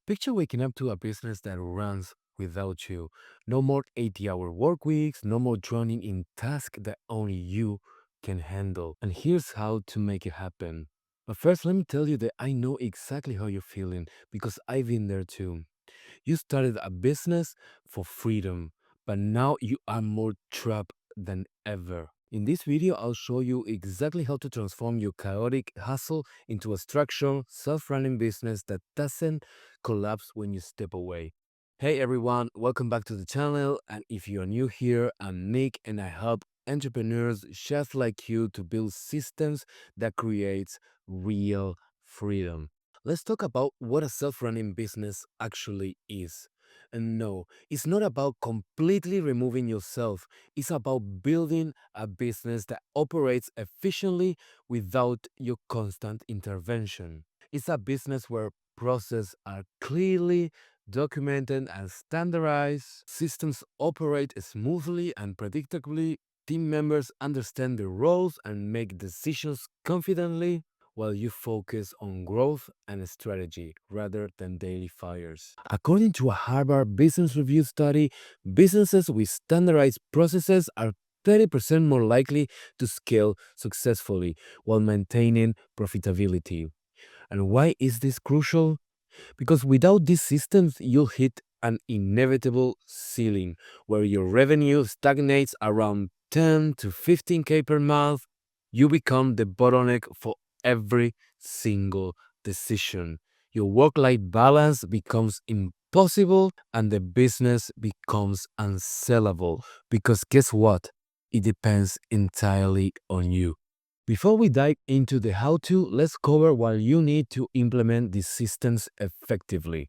Picture waking up to a business that runs without you. No more 80-hour work weeks, no more drowning in tasks that only you can handle. And here's how to make it happen. But first, let me tell you that I know exactly how you're feeling because I've been there too. You started a business for freedom, but now you are more trapped than ever. In this video, I'll show you exactly how to transform your chaotic hustle into a structured, self-running business that doesn't collapse when you step away. Hey everyone, welcome back to the channel. And if you're new here, I'm Nick and I help entrepreneurs just like you to build systems that creates real freedom. Let's talk about what a self running business actually is. And no, it's not about completely removing yourself, it's about building a business that operates efficiently without your constant intervention. It's a business where processes are clearly documented and standardized, systems operate smoothly and predictably, team members understand their roles and make decisions confidently, while you focus on growth and strategy rather than daily fires. According to a Harvard Business Review study, businesses with standardized processes are 30% more likely to scale successfully while maintaining profitability. And why is this crucial? Because without these systems, you'll hit an inevitable ceiling where your revenue stagnates around 10 to 15K per month. You become the bottleneck for every single decision. Your work life balance becomes impossible and the business becomes unsellable. Because guess what? It depends entirely on you. Before we dive into the how to, let's cover what you need to implement these systems effectively.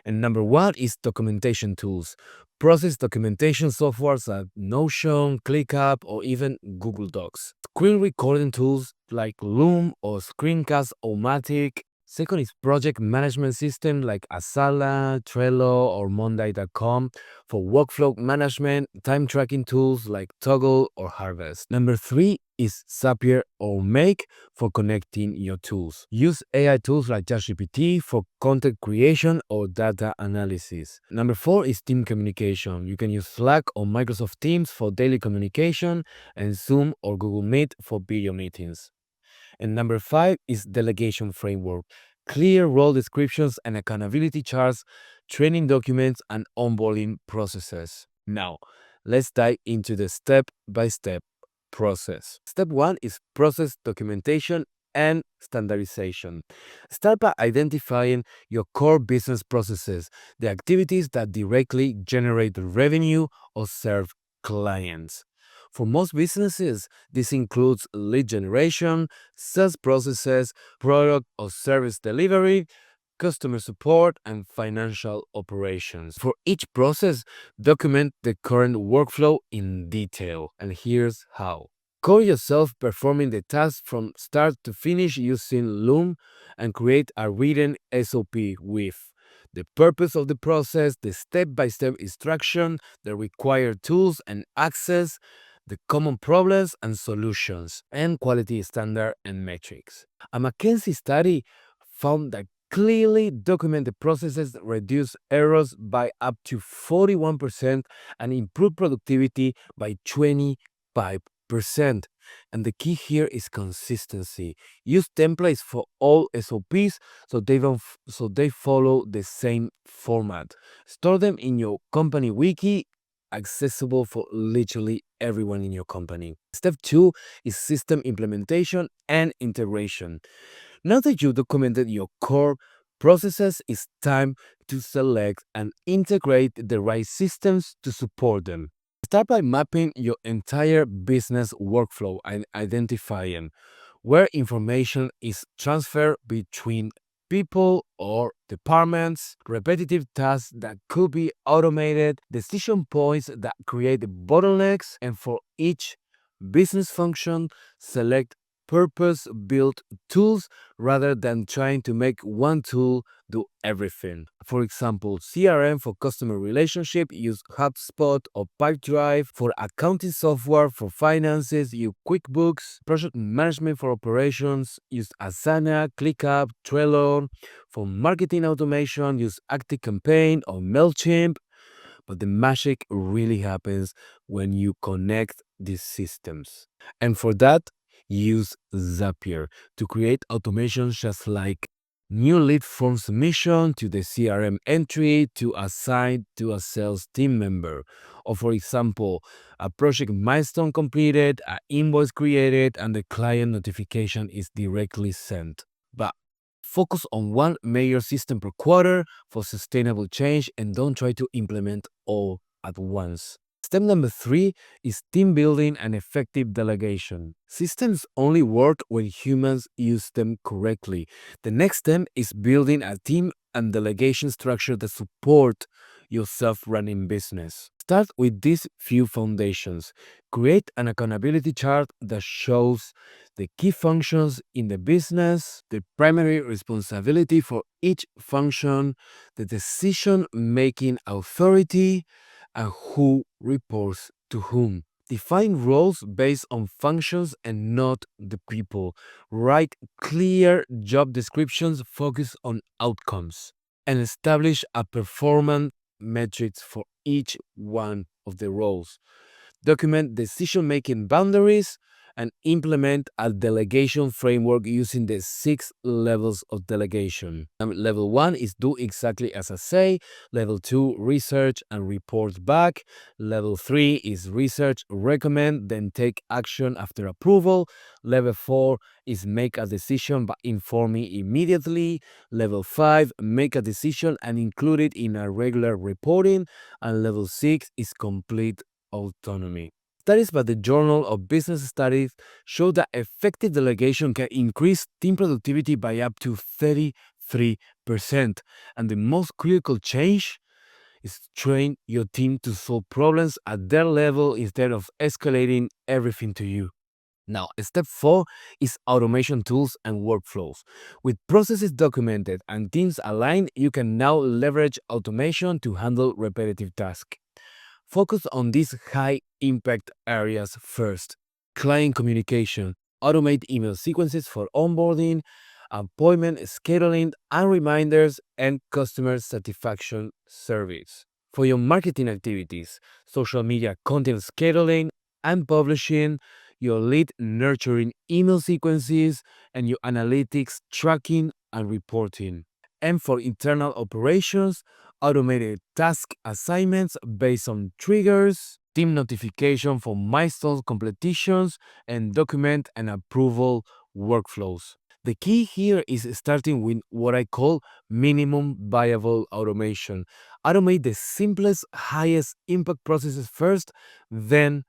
And number one is documentation tools. Process documentation softwares like Notion, ClickUp, or even Google Docs. Screen recording tools like Loom or Screencast-O-Matic. Second is project management system like Asana, Trello, or Monday.com for workflow management, time tracking tools like Toggle or Harvest. Number three is Zapier or Make for connecting your tools. Use AI tools like ChatGPT for content creation or data analysis. Number four is team communication. You can use Slack or Microsoft Teams for daily communication and Zoom or Google Meet for video meetings. And number five is delegation framework. Clear role descriptions and accountability charts, training documents, and onboarding processes. Now, let's dive into the step-by-step process. Step one is process documentation and standardization. Start by identifying your core business processes, the activities that directly generate revenue or serve clients. For most businesses, this includes lead generation, sales processes, product or service delivery, customer support, and financial operations. For each process, document the current workflow in detail. And here's how. Code yourself performing the task from start to finish using Loom and create a written SOP with the purpose of the process, the step-by-step instruction, the required tools and access, the common problems and solutions, and quality standard and metrics. A McKinsey study found that clearly documented processes reduce errors by up to 41% and improve productivity by 25%. And the key here is consistency. Use templates for all SOPs so they follow the same format. Store them in your company wiki, accessible for literally everyone in your company. Step two is system implementation and integration. Now that you documented your core processes, it's time to select and integrate the right systems to support them. Start by mapping your entire business workflow and identifying where information is transferred between people or departments, repetitive tasks that could be automated, decision points that create bottlenecks, and for each business function, select purpose-built tools rather than trying to make one tool do everything. For example, CRM for customer relationship, use HubSpot or Pipedrive. For accounting software, for finances, use QuickBooks. Project management for operations, use Asana, ClickUp, Trello. For marketing automation, use ActiveCampaign or MailChimp. But the magic really happens when you connect these systems. And for that, use Zapier to create automations just like new lead form submission to the CRM entry to assign to a sales team member. Or for example, a project milestone completed, an invoice created, and the client notification is directly sent. But focus on one major system per quarter for sustainable change and don't try to implement all at once. Step number 3 is team building and effective delegation. Systems only work when humans use them correctly. The next step is building a team and delegation structure that support your self-running business. Start with these few foundations. Create an accountability chart that shows the key functions in the business, the primary responsibility for each function, the decision-making authority, and who reports to whom. Define roles based on functions and not the people. Write clear job descriptions, focus on outcomes, and establish a performance metrics for each one of the roles. Document decision-making boundaries, and implement a delegation framework using the 6 levels of delegation. Level 1 is do exactly as I say. Level 2, research and report back. Level 3 is research, recommend, then take action after approval. Level 4 is make a decision but inform me immediately. Level 5, make a decision and include it in a regular reporting. And level 6 is complete autonomy. Studies by the Journal of Business Studies show that effective delegation can increase team productivity by up to 33%. And the most critical change is train your team to solve problems at their level instead of escalating everything to you. Now, step 4 is automation tools and workflows. With processes documented and teams aligned, you can now leverage automation to handle repetitive tasks. Focus on these high impact areas first. Client communication. Automate email sequences for onboarding, appointment scheduling, and reminders, and customer satisfaction surveys. For your marketing activities, social media content scheduling and publishing, your lead nurturing email sequences, and your analytics tracking and reporting. And for internal operations, automated task assignments based on triggers, team notification for milestone completions, and document and approval workflows. The key here is starting with what I call minimum viable automation. Automate the simplest, highest impact processes first, then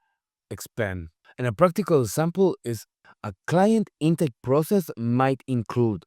expand. And a practical example is a client intake process might include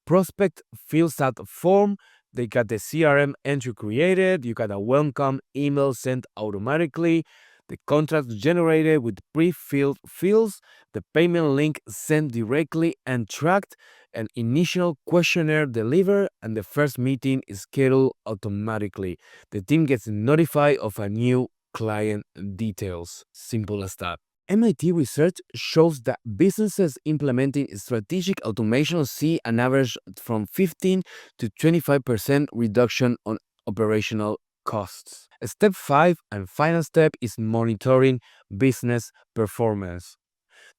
prospect fills out a form, they got the CRM entry created, you got a welcome email sent automatically, the contract generated with pre-filled fields, the payment link sent directly and tracked, an initial questionnaire delivered, and the first meeting is scheduled automatically. The team gets notified of a new client details. Simple as that. MIT research shows that businesses implementing strategic automation see an average from 15 to 25% reduction on operational costs. Step 5 and final step is monitoring business performance.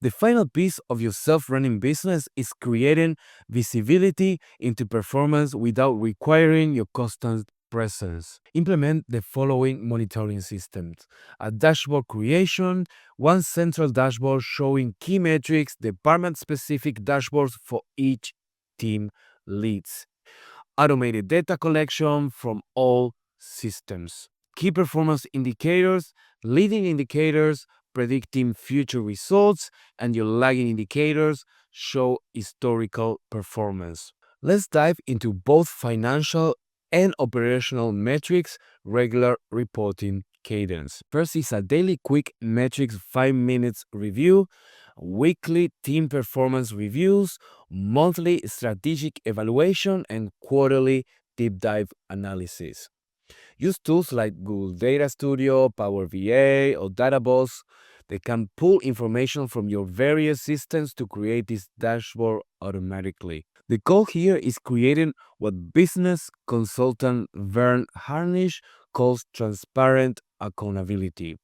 The final piece of your self-running business is creating visibility into performance without requiring your constant presence. Implement the following monitoring systems: a dashboard creation, one central dashboard showing key metrics, department-specific dashboards for each team leads, automated data collection from all systems, key performance indicators, leading indicators predicting future results, and your lagging indicators show historical performance. Let's dive into both financial and operational metrics, regular reporting cadence. First is a daily quick metrics 5 minutes review. weekly team performance reviews, monthly strategic evaluation, and quarterly deep dive analysis. Use tools like Google Data Studio, Power BI, or Database. They can pull information from your various systems to create this dashboard automatically. The goal here is creating what business consultant Vern Harnish calls transparent accountability,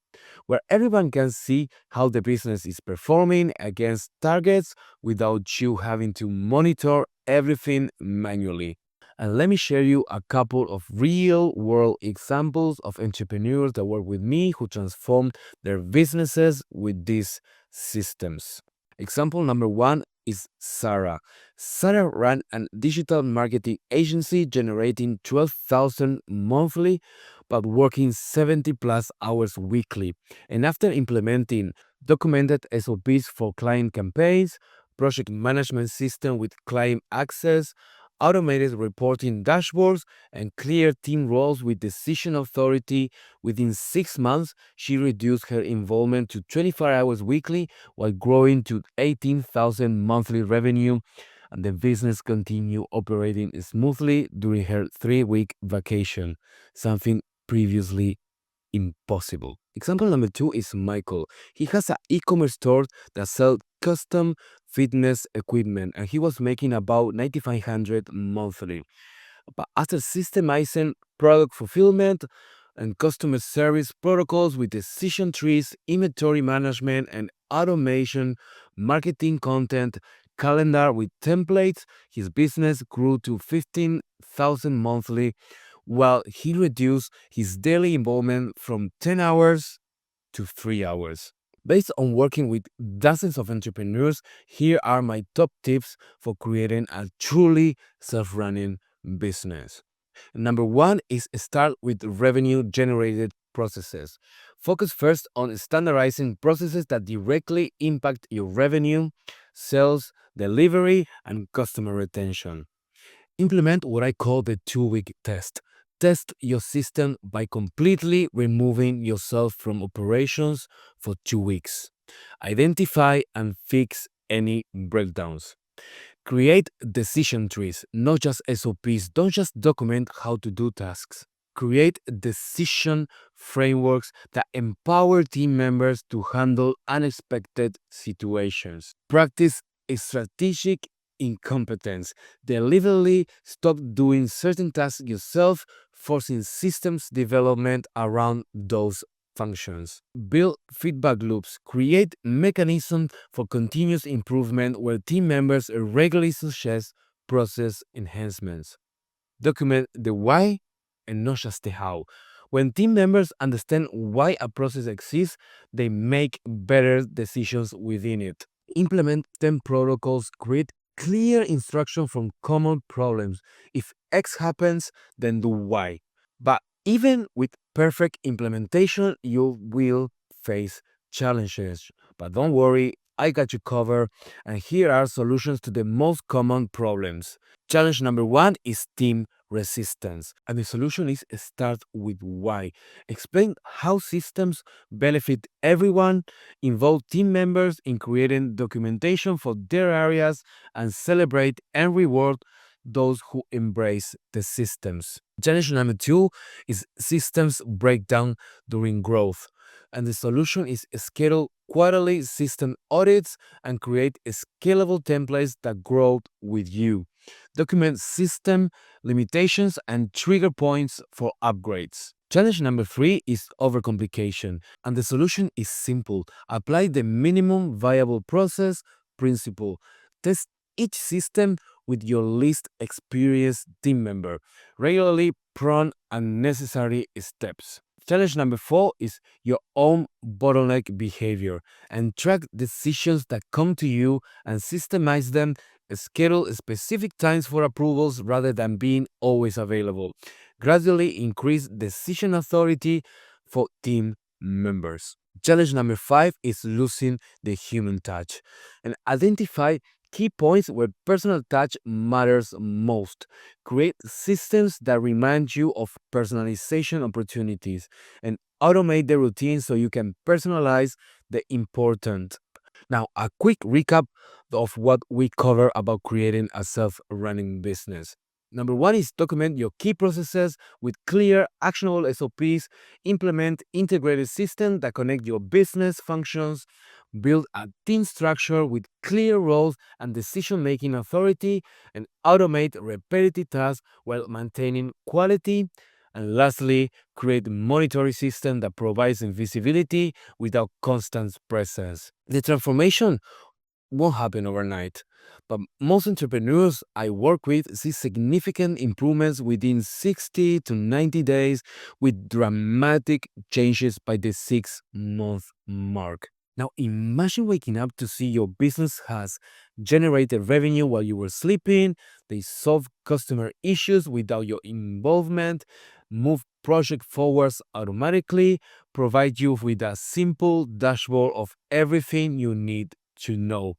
where everyone can see how the business is performing against targets without you having to monitor everything manually. And let me share you a couple of real world examples of entrepreneurs that work with me who transformed their businesses with these systems. Example number one is Sarah. Sarah ran a digital marketing agency generating 12,000 monthly but working 70 plus hours weekly. And after implementing documented SOPs for client campaigns, project management system with client access, automated reporting dashboards, and clear team roles with decision authority, within 6 months, she reduced her involvement to 24 hours weekly while growing to 18,000 monthly revenue, and the business continued operating smoothly during her 3-week vacation, something previously impossible. Example number two is Michael. He has an e-commerce store that sells custom fitness equipment, and he was making about 9,500 monthly. But after systemizing product fulfillment and customer service protocols with decision trees, inventory management, and automation, marketing content, calendar with templates, his business grew to 15,000 monthly while he reduced his daily involvement from 10 hours to 3 hours. Based on working with dozens of entrepreneurs, here are my top tips for creating a truly self running business. Number one is start with revenue generated processes. Focus first on standardizing processes that directly impact your revenue, sales, delivery, and customer retention. Implement what I call the 2-week test. Test your system by completely removing yourself from operations for 2 weeks. Identify and fix any breakdowns. Create decision trees, not just SOPs. Don't just document how to do tasks. Create decision frameworks that empower team members to handle unexpected situations. Practice strategic incompetence. Deliberately stop doing certain tasks yourself, forcing systems development around those functions. Build feedback loops. Create mechanisms for continuous improvement where team members regularly suggest process enhancements. Document the why and not just the how. When team members understand why a process exists, they make better decisions within it. Implement 10 protocols, create clear instruction from common problems. If X happens, then do Y. But even with perfect implementation, you will face challenges. But don't worry, I got you covered, and here are solutions to the most common problems. Challenge number one is team resistance, and the solution is start with why. Explain how systems benefit everyone, involve team members in creating documentation for their areas, and celebrate and reward those who embrace the systems. Challenge number two is systems breakdown during growth. And the solution is schedule quarterly system audits and create scalable templates that grow with you. Document system limitations and trigger points for upgrades. Challenge number three is overcomplication, and the solution is simple. Apply the minimum viable process principle. Test each system with your least experienced team member. Regularly prune unnecessary steps. Challenge number four is your own bottleneck behavior and track decisions that come to you and systemize them. Schedule specific times for approvals rather than being always available. Gradually increase decision authority for team members. Challenge number five is losing the human touch and identify key points where personal touch matters most. Create systems that remind you of personalization opportunities and automate the routine so you can personalize the important. Now, a quick recap of what we cover about creating a self running business. Number one is document your key processes with clear, actionable SOPs, implement integrated systems that connect your business functions, build a team structure with clear roles and decision making authority, and automate repetitive tasks while maintaining quality. And lastly, create a monitoring system that provides visibility without constant presence. The transformation won't happen overnight, but most entrepreneurs I work with see significant improvements within 60 to 90 days with dramatic changes by the 6-month mark. Now, imagine waking up to see your business has generated revenue while you were sleeping, they solve customer issues without your involvement, move project forwards automatically, provide you with a simple dashboard of everything you need to know.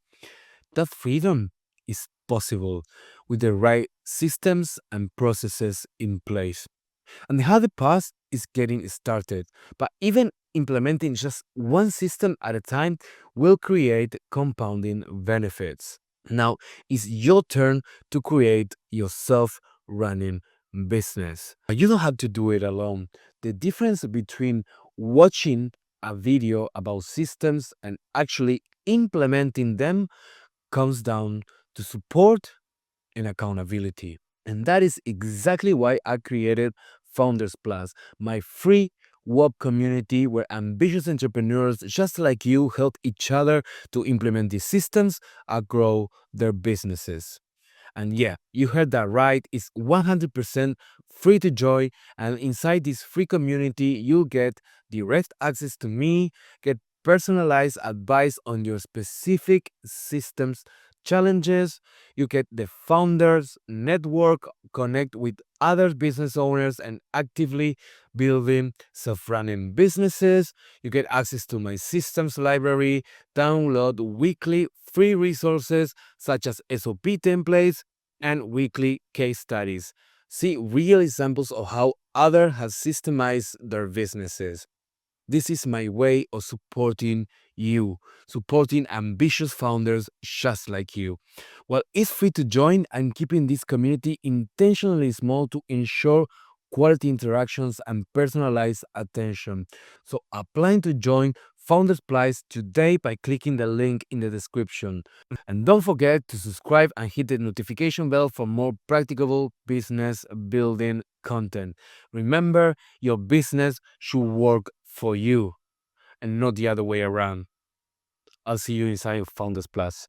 That freedom is possible with the right systems and processes in place. And the hardest part is getting started. But even implementing just one system at a time will create compounding benefits. Now it's your turn to create your self running business. You don't have to do it alone. The difference between watching a video about systems and actually implementing them comes down to support and accountability. And that is exactly why I created Founders Plus, my free web community where ambitious entrepreneurs just like you help each other to implement these systems and grow their businesses. And yeah, you heard that right. It's 100% free to join. And inside this free community, you'll get direct access to me, get personalized advice on your specific systems challenges. You get the founders network, connect with other business owners and actively building self-running businesses. You get access to my systems library, download weekly free resources such as SOP templates and weekly case studies. See real examples of how others have systemized their businesses. This is my way of supporting you, supporting ambitious founders just like you. Well, it's free to join. I'm keeping this community intentionally small to ensure quality interactions and personalized attention. So, applying to join Founders Plus today by clicking the link in the description. And don't forget to subscribe and hit the notification bell for more practicable business building content. Remember, your business should work for you and not the other way around. I'll see you inside of Founders Plus.